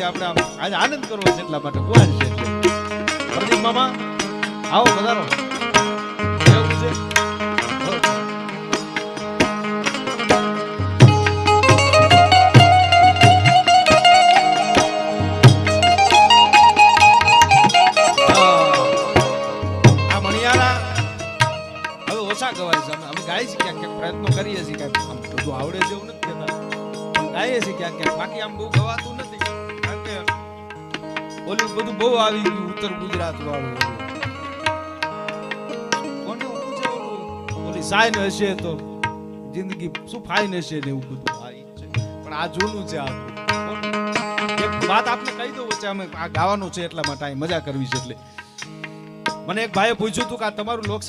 કે આપણે આજે આનંદ કરવો છે એટલા માટે કુંવાર છે એટલે પ્રદીપ મામા આવો પધારો એવું છે ગવાય છે અમે ગાઈએ છીએ ક્યાંક ક્યાંક પ્રયત્નો કરીએ છીએ ક્યાંક આમ બધું આવડે છે એવું નથી કહેતા ગાઈએ છીએ ક્યાંક ક્યાંક બાકી આમ બહુ ગવાતું નથી કારણ કે ઓલું બધું બહુ આવી ગયું ઉત્તર ગુજરાત વાળું કોને હું છે ઓલું ઓલી સાઈન હશે તો જિંદગી શું ફાઈન હશે ને એવું બધું આ છે પણ આ જૂનું છે આ એક વાત આપને કહી દઉં વચ્ચે અમે આ ગાવાનું છે એટલા માટે મજા કરવી છે એટલે મને એક ભાઈએ પૂછ્યું હતું કે આ તમારું લોક